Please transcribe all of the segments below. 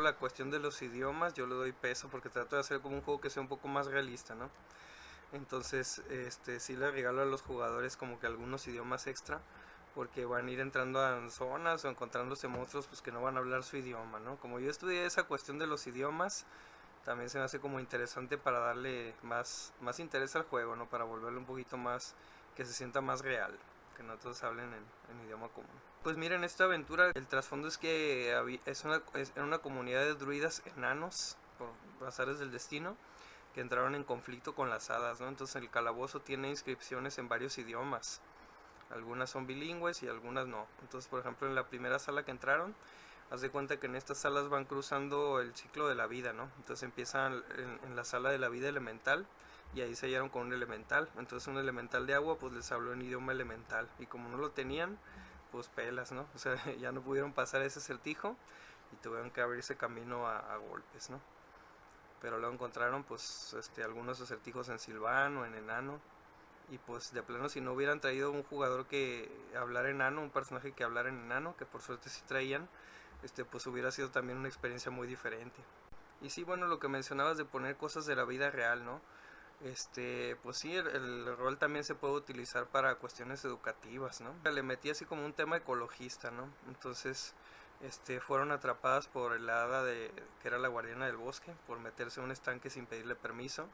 La cuestión de los idiomas yo le doy peso porque trato de hacer como un juego que sea un poco más realista, ¿no? Entonces, sí le regalo a los jugadores como que algunos idiomas extra, porque van a ir entrando a zonas o encontrándose monstruos pues que no van a hablar su idioma, ¿no? Como yo estudié esa cuestión de los idiomas, también se me hace como interesante para darle más interés al juego, ¿no? Para volverlo un poquito más, que se sienta más real, que no todos hablen en idioma común. Pues miren, esta aventura, el trasfondo es que era una comunidad de druidas enanos, por azares del destino, que entraron en conflicto con las hadas, ¿no? Entonces el calabozo tiene inscripciones en varios idiomas. Algunas son bilingües y algunas no. Entonces, por ejemplo, en la primera sala que entraron, haz de cuenta que en estas salas van cruzando el ciclo de la vida, ¿no? Entonces empiezan en la sala de la vida elemental y ahí se hallaron con un elemental. Entonces un elemental de agua pues les habló en idioma elemental y como no lo tenían, pues pelas, ¿no? O sea, ya no pudieron pasar ese acertijo y tuvieron que abrirse camino a golpes, ¿no? Pero luego encontraron pues algunos acertijos en silvano, en enano, y pues de plano si no hubieran traído un jugador que hablara enano, un personaje que hablara en enano, que por suerte sí traían, pues hubiera sido también una experiencia muy diferente. Y sí, bueno, lo que mencionabas de poner cosas de la vida real, ¿no? Pues sí, el rol también se puede utilizar para cuestiones educativas, ¿no? Le metí así como un tema ecologista, ¿no? Entonces, fueron atrapadas por la hada que era la guardiana del bosque, por meterse en un estanque sin pedirle permiso.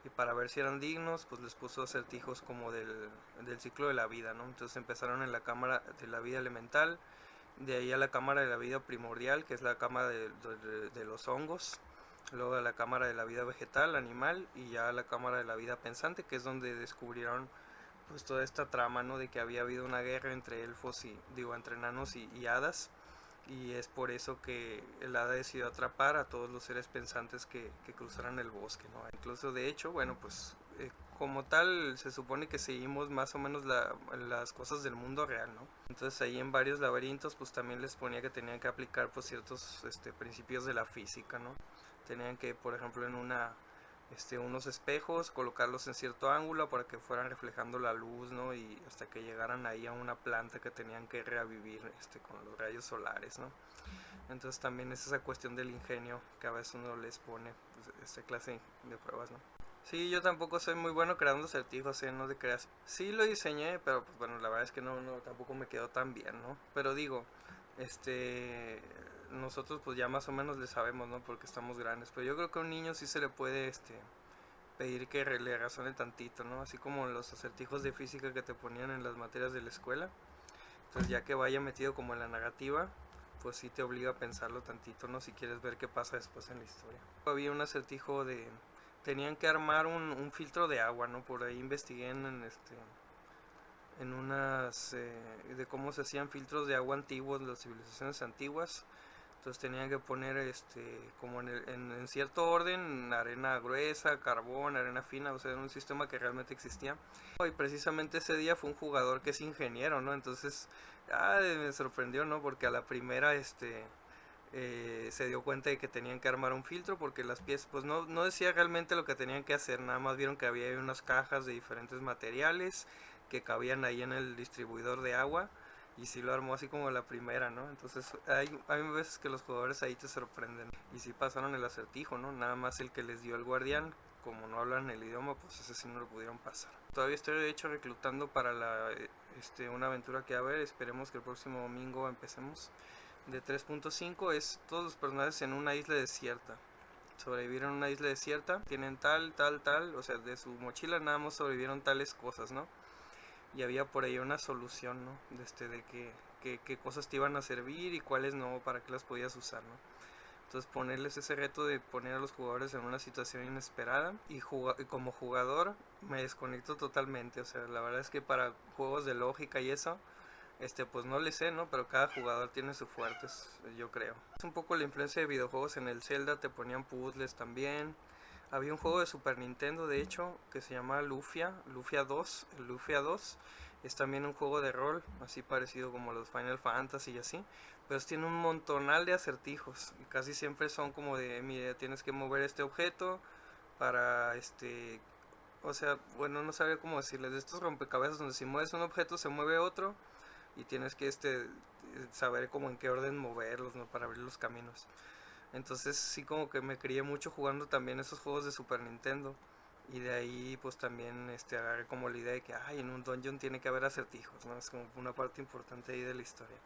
Y para ver si eran dignos, pues les puso acertijos como del ciclo de la vida, ¿no? Entonces empezaron en la cámara de la vida elemental, de ahí a la cámara de la vida primordial, que es la cámara de los hongos, luego a la cámara de la vida vegetal, animal, y ya a la cámara de la vida pensante, que es donde descubrieron pues toda esta trama, ¿no? De que había habido una guerra entre elfos entre enanos y hadas, y es por eso que el hada decidió atrapar a todos los seres pensantes que cruzaran el bosque, ¿no? Incluso de hecho, bueno, pues como tal se supone que seguimos más o menos las cosas del mundo real, ¿no? Entonces ahí en varios laberintos pues también les ponía que tenían que aplicar pues ciertos principios de la física, ¿no? Tenían que, por ejemplo, en unos espejos, colocarlos en cierto ángulo para que fueran reflejando la luz, ¿no? Y hasta que llegaran ahí a una planta que tenían que revivir con los rayos solares, ¿no? Entonces también es esa cuestión del ingenio que a veces uno les pone pues, esta clase de pruebas, ¿no? Sí, yo tampoco soy muy bueno creando acertijos, no de creas. Sí lo diseñé, pero pues bueno, la verdad es que no tampoco me quedó tan bien, ¿no? Pero digo, este nosotros pues ya más o menos le sabemos, ¿no? Porque estamos grandes, pero yo creo que a un niño sí se le puede pedir que le razone tantito, ¿no? Así como los acertijos de física que te ponían en las materias de la escuela. Entonces ya que vaya metido como en la narrativa, pues sí te obliga a pensarlo tantito, ¿no? Si quieres ver qué pasa después en la historia. Había un acertijo de... Tenían que armar un filtro de agua, ¿no? Por ahí investigué en unas... de cómo se hacían filtros de agua antiguos, las civilizaciones antiguas. Entonces tenían que poner como en cierto orden arena gruesa, carbón, arena fina, o sea, era un sistema que realmente existía. Y precisamente ese día fue un jugador que es ingeniero, ¿no? Entonces, me sorprendió, ¿no? Porque a la primera se dio cuenta de que tenían que armar un filtro porque las piezas, pues no decía realmente lo que tenían que hacer, nada más vieron que había unas cajas de diferentes materiales que cabían ahí en el distribuidor de agua y sí lo armó así como la primera, ¿no? Entonces hay veces que los jugadores ahí te sorprenden y sí pasaron el acertijo, ¿no? Nada más el que les dio el guardián, como no hablan el idioma, pues ese sí no lo pudieron pasar. Todavía estoy de hecho reclutando para una aventura que a ver, esperemos que el próximo domingo empecemos. De 3.5 es todos los personajes en una isla desierta. Sobrevivir en una isla desierta, tienen tal, o sea, de su mochila nada más sobrevivieron tales cosas, ¿no? Y había por ahí una solución, ¿no? De qué cosas te iban a servir y cuáles no, para qué las podías usar, ¿no? Entonces ponerles ese reto de poner a los jugadores en una situación inesperada y como jugador me desconecto totalmente, o sea, la verdad es que para juegos de lógica y eso, pues no le sé, ¿no? Pero cada jugador tiene sus fuertes, yo creo. Es un poco la influencia de videojuegos en el Zelda, te ponían puzzles también. Había un juego de Super Nintendo, de hecho, que se llama Lufia 2. El Lufia 2 es también un juego de rol, así parecido como los Final Fantasy y así. Pero tiene un montonal de acertijos. Y casi siempre son como de, mire, tienes que mover este objeto para o sea, bueno, no sabría cómo decirles, de estos rompecabezas donde si mueves un objeto se mueve otro y tienes que saber como en qué orden moverlos, ¿no? Para abrir los caminos. Entonces sí como que me crié mucho jugando también esos juegos de Super Nintendo. Y de ahí pues también agarré como la idea de que ay, en un dungeon tiene que haber acertijos, ¿no? Es como una parte importante ahí de la historia.